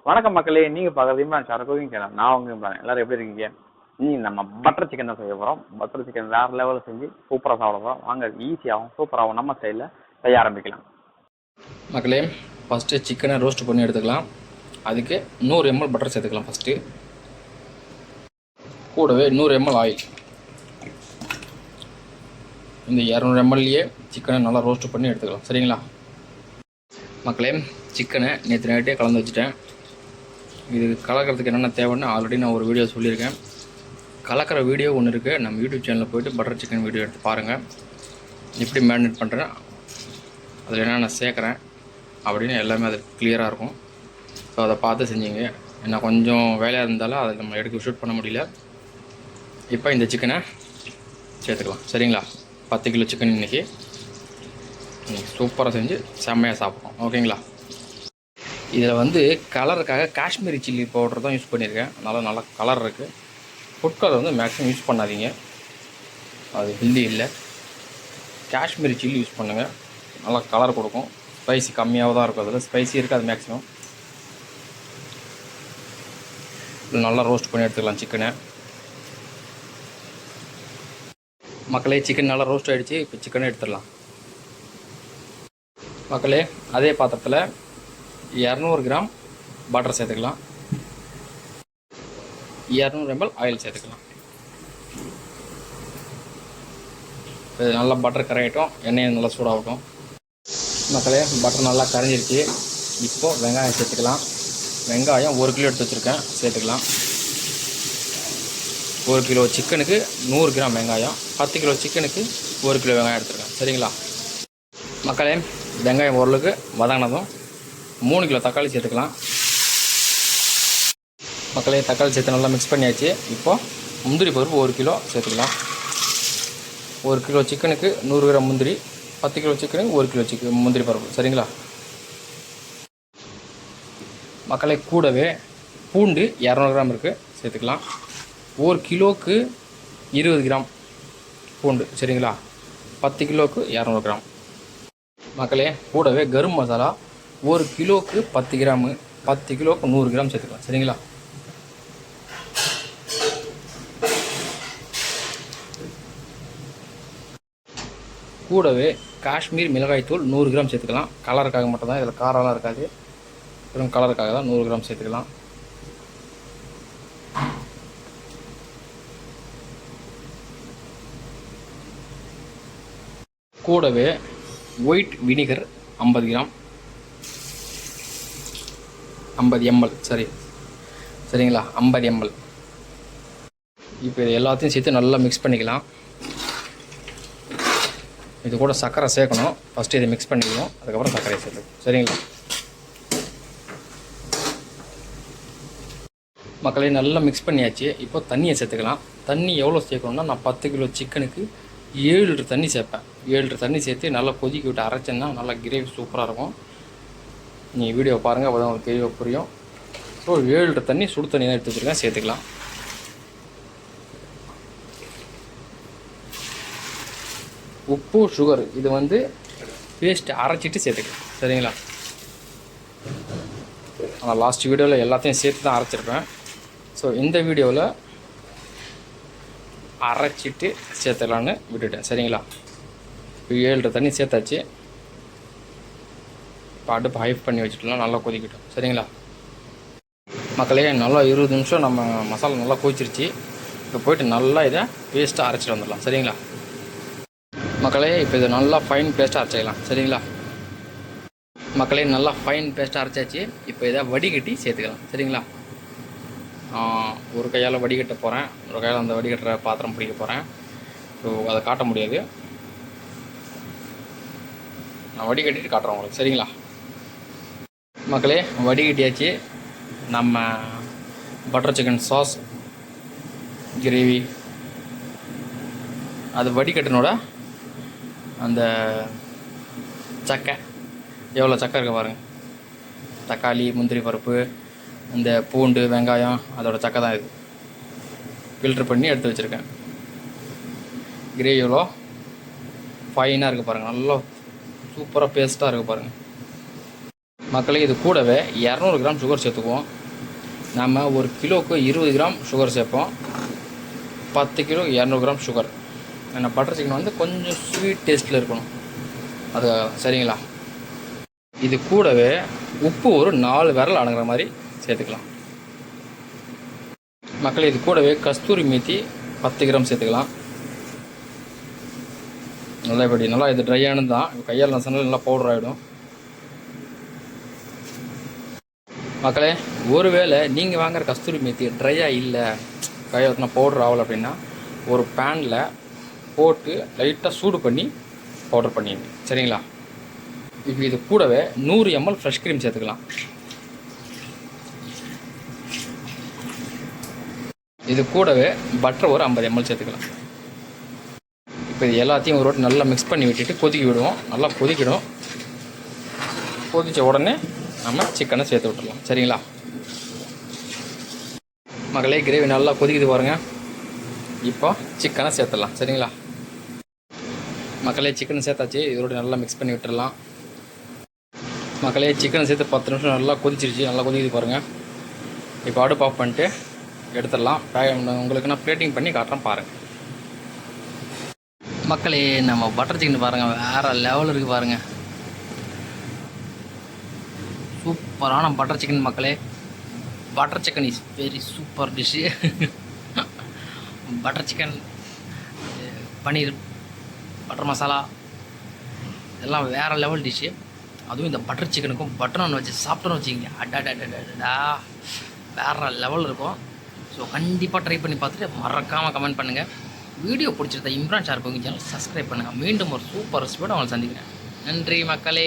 வணக்கம் மக்களே, நீங்க பாக்குறதுமா சரக்குவிங் சேனல். நான் உங்க இம்ரான். எல்லாரும் எப்படி இருக்கீங்க? நம்ம பட்டர் சிக்கன் தான் செய்ய போறோம். பட்டர் சிக்கன் வேற லெவலில் செஞ்சு சூப்பரா சாப்பிட போறோம். வாங்க, ஈஸியாகவும் சூப்பராகவும் நம்ம ஸ்டைலில் செய்ய ஆரம்பிக்கலாம். மக்களே, ஃபஸ்ட்டு சிக்கனை ரோஸ்ட் பண்ணி எடுத்துக்கலாம். அதுக்கு 100 ml பட்டர் சேர்த்துக்கலாம். ஃபஸ்ட்டு கூடவே 100 ml ஆயில். இந்த 200 mlயே சிக்கனை நல்லா ரோஸ்ட் பண்ணி எடுத்துக்கலாம். சரிங்களா மக்களே? சிக்கனை நேற்று நைட்டே கலந்து வச்சுட்டேன். இது கலக்கிறதுக்கு என்னென்ன தேவைன்னு ஆல்ரெடி நான் ஒரு வீடியோ சொல்லியிருக்கேன். கலக்கிற வீடியோ ஒன்று இருக்குது. நம்ம யூடியூப் சேனலில் போய்ட்டு பட்டர் சிக்கன் வீடியோ எடுத்து பாருங்கள். எப்படி மேரினேட் பண்ணுறேன், அதில் என்னென்ன சேர்க்குறேன் அப்படின்னு எல்லாமே அது கிளியராக இருக்கும். ஸோ அதை பார்த்து செஞ்சுங்க. ஏன்னா கொஞ்சம் வேலையாக இருந்தாலும் அதை நம்ம எடுக்க ஷூட் பண்ண முடியல. இப்போ இந்த சிக்கனை சேர்த்துக்கலாம். சரிங்களா? 10 கிலோ சிக்கன் இன்றைக்கி சூப்பராக செஞ்சு செம்மையாக சாப்பிட்றோம். ஓகேங்களா? இதில் கலருக்காக காஷ்மீரி சில்லி பவுடர் தான் யூஸ் பண்ணியிருக்கேன். அதனால் நல்லா கலர் இருக்குது. ஃபுட் கலர் மேக்ஸிமம் யூஸ் பண்ணாதீங்க, அது ஹெல்தி இல்லை. காஷ்மீரி சில்லி யூஸ் பண்ணுங்கள், நல்லா கலர் கொடுக்கும். ஸ்பைசி கம்மியாக தான் இருக்கும், அதில் ஸ்பைசி இருக்காது மேக்ஸிமம். நல்லா ரோஸ்ட் பண்ணி எடுத்துக்கலாம் சிக்கனை. மக்களே, சிக்கன் நல்லா ரோஸ்ட் ஆகிடுச்சு. இப்போ சிக்கனை எடுத்துடலாம். மக்களே, அதே பாத்திரத்தில் 200 கிராம் பட்டர் சேர்த்துக்கலாம். 200 ml ஆயில் சேர்த்துக்கலாம். இது நல்லா பட்டர் கரையட்டும், எண்ணெயை நல்லா சூடாகட்டும். மக்களே, பட்டர் நல்லா கரைஞ்சிருச்சு. இப்போது வெங்காயம் சேர்த்துக்கலாம். வெங்காயம் 1 கிலோ எடுத்து வச்சுருக்கேன், சேர்த்துக்கலாம். 1 கிலோ சிக்கனுக்கு 100 கிராம் வெங்காயம். 10 கிலோ சிக்கனுக்கு 1 கிலோ வெங்காயம் எடுத்துருக்கேன். சரிங்களா மக்களே? வெங்காயம் ஓரளவுக்கு வதங்கினதும் 3 கிலோ தக்காளி சேர்த்துக்கலாம். மக்களே, தக்காளி சேர்த்து நல்லா மிக்ஸ் பண்ணியாச்சு. இப்போது முந்திரி பருப்பு 1 கிலோ சேர்த்துக்கலாம். 1 கிலோ சிக்கனுக்கு 100 கிராம் முந்திரி, 10 கிலோ சிக்கனுக்கு 1 கிலோ முந்திரி பருப்பு. சரிங்களா மக்களே? கூடவே பூண்டு 200 கிராம் இருக்குது, சேர்த்துக்கலாம். 1 கிலோவுக்கு 20 கிராம் பூண்டு. சரிங்களா? 10 கிலோவுக்கு 200 கிராம். மக்களே, கூடவே கரும் மசாலா 1 கிலோவுக்கு 10 கிராமு, 10 கிலோவுக்கு 100 கிராம் சேர்த்துக்கலாம். சரிங்களா கூடவே காஷ்மீர் மிளகாய்த்தூள் 100 கிராம் சேர்த்துக்கலாம். கலருக்காக மட்டும்தான், இதில் காரம்லாம் இருக்காது, வெறும் கலருக்காக தான் 100 கிராம் சேர்த்துக்கலாம். கூடவே ஒயிட் வினிகர் 50 கிராம், 50 ml. சரிங்களா 50 ml. இப்போ இது எல்லாத்தையும் சேர்த்து நல்லா மிக்ஸ் பண்ணிக்கலாம். இது கூட சர்க்கரை சேர்க்கணும். ஃபஸ்ட்டு இதை மிக்ஸ் பண்ணிக்கணும், அதுக்கப்புறம் சர்க்கரை சேர்க்கணும். சரிங்களா மக்களே, நல்லா மிக்ஸ் பண்ணியாச்சு. இப்போ தண்ணியை சேர்த்துக்கலாம். தண்ணி எவ்வளோ சேர்க்கணும்னா, நான் 10 கிலோ சிக்கனுக்கு 7 லிட்டர் தண்ணி சேர்ப்பேன். 7 லிட்டர் தண்ணி சேர்த்து நல்லா கொதிக்க விட்டு அரைச்சேன்னா நல்லா கிரேவி சூப்பராக இருக்கும். நீங்கள் வீடியோ பாருங்கள், அப்போ தான் உங்களுக்கு தெளிவாக புரியும். ஸோ 7 லிட்டர் தண்ணி சுடு தண்ணி தான் எடுத்து வச்சுருக்கேன், சேர்த்துக்கலாம். உப்பு, சுகர் இது பேஸ்ட் அரைச்சிட்டு சேர்த்துக்கலாம். சரிங்களா? ஆனால் லாஸ்ட் வீடியோவில் எல்லாத்தையும் சேர்த்து தான் அரைச்சிருப்பேன். ஸோ இந்த வீடியோவில் அரைச்சிட்டு சேர்த்துக்கலான்னு விட்டுட்டேன். சரிங்களா? இப்போ 7 லிட்டர் தண்ணி சேர்த்தாச்சு. இப்போ அடுப்பு ஹைப் பண்ணி வச்சுட்டுலாம் நல்லா கொதிக்கிட்டோம். சரிங்களா மக்களே? நல்லா 20 நிமிஷம் நம்ம மசாலா நல்லா கொதிச்சிருச்சு. இப்போ போய்ட்டு நல்லா இதை பேஸ்ட்டாக அரைச்சிட்டு வந்துடலாம். சரிங்களா மக்களே? இப்போ இதை நல்லா ஃபைன் பேஸ்ட்டாக அரைச்சிக்கலாம். சரிங்களா மக்களே? நல்லா ஃபைன் பேஸ்ட்டாக அரைச்சாச்சு. இப்போ இதை வடிகட்டி சேர்த்துக்கலாம். சரிங்களா ஒரு கையால் வடிகட்ட போகிறேன், ஒரு கையால் அந்த வடிகட்டுற பாத்திரம் பிடிக்க போகிறேன். ஸோ அதை காட்ட முடியாது, நான் வடிகட்டிட்டு காட்டுறேன் உங்களுக்கு. சரிங்களா மக்களே? வடிகட்டியாச்சு. நம்ம பட்டர் சிக்கன் சாஸ் கிரேவி அது வடிகட்டினோட அந்த சக்கை எவ்வளோ சக்கை இருக்க பாருங்கள். தக்காளி, முந்திரி பருப்பு, இந்த பூண்டு, வெங்காயம் அதோட சக்கை தான் இது. ஃபில்ட்ரு பண்ணி எடுத்து வச்சுருக்கேன். கிரேவி எவ்வளோ ஃபைனாக இருக்குது பாருங்கள், நல்லா சூப்பராக பேஸ்ட்டாக இருக்குது பாருங்கள். மக்களே, இது கூடவே 200 கிராம் சுகர் சேர்த்துக்குவோம். நம்ம ஒரு கிலோவுக்கு 20 கிராம் சுகர் சேர்ப்போம். 10 கிலோ 200 கிராம் சுகர். ஏன்னா பட்டர் சிக்கன் வந்து கொஞ்சம் ஸ்வீட் டேஸ்ட்டில் இருக்கணும், அது சரிங்களா. இது கூடவே உப்பு ஒரு 4 விரல் அடங்குற மாதிரி சேர்த்துக்கலாம் மக்களே. இது கூடவே கஸ்தூரி மேத்தி 10 கிராம் சேர்த்துக்கலாம். நல்லா இப்படி நல்லா இது ட்ரையானது தான், கையால் நான் சொன்னாலும் நல்லா பவுடர் ஆகிடும் மக்களே. ஒருவேளை நீங்கள் வாங்குகிற கஸ்தூரி மேத்தி ட்ரையாக இல்லை, கையால் பவுடர் ஆகலை அப்படின்னா ஒரு பேனில் போட்டு லைட்டாக சூடு பண்ணி பவுடர் பண்ணிடுங்க சரிங்களா. இப்போ இது கூடவே 100 ml ஃப்ரெஷ் க்ரீம் சேர்த்துக்கலாம். இது கூடவே பட்டர் ஒரு 50 ml சேர்த்துக்கலாம். இப்போ இது எல்லாத்தையும் ஒரு வாட்டி நல்லா மிக்ஸ் பண்ணி விட்டுட்டு கொதிக்க விடுவோம். நல்லா கொதிக்கிடும். கொதித்த உடனே நம்ம சிக்கனை சேர்த்து விட்டுடலாம் சரிங்களா. மகளே கிரேவி நல்லா கொதிக்குது பாருங்கள். இப்போ சிக்கனை சேர்த்துடலாம் சரிங்களா. மக்களே சிக்கனை சேர்த்தாச்சு. இதோட நல்லா மிக்ஸ் பண்ணி விட்டுடலாம். மக்களே சிக்கனை சேர்த்து 10 நிமிஷம் நல்லா கொதிச்சிருச்சு. நல்லா கொதிக்குது பாருங்கள். இப்போ அடுப்பு ஆஃப் பண்ணிட்டு எடுத்துடலாம். உங்களுக்கு நான் பிளேட்டிங் பண்ணி காட்டுறேன் பாருங்கள் மக்களே. நம்ம பட்டர் சிக்கன் பாருங்கள், வேறு லெவல் இருக்குது பாருங்கள். சூப்பரான பட்டர் சிக்கன் மக்களே. Butter chicken is very super dish. Butter chicken, paneer, butter masala இதெல்லாம் வேறு லெவல் டிஷ்ஷு. அதுவும் இந்த பட்டர் சிக்கனுக்கும் பட்டர் நான் வச்சு சாப்பிட்டோன்னு வச்சுக்கிங்க, அடாடா வேறு லெவல் இருக்கும். ஸோ கண்டிப்பாக ட்ரை பண்ணி பார்த்துட்டு மறக்காமல் கமெண்ட் பண்ணுங்கள். வீடியோ பிடிச்சிருந்தா இம்ரான் ஷார்ப் சேனல் சப்ஸ்கிரைப் பண்ணுங்கள். மீண்டும் ஒரு சூப்பர் ரெசிபியோட அவங்களை சந்திக்கிறேன். நன்றி மக்களே.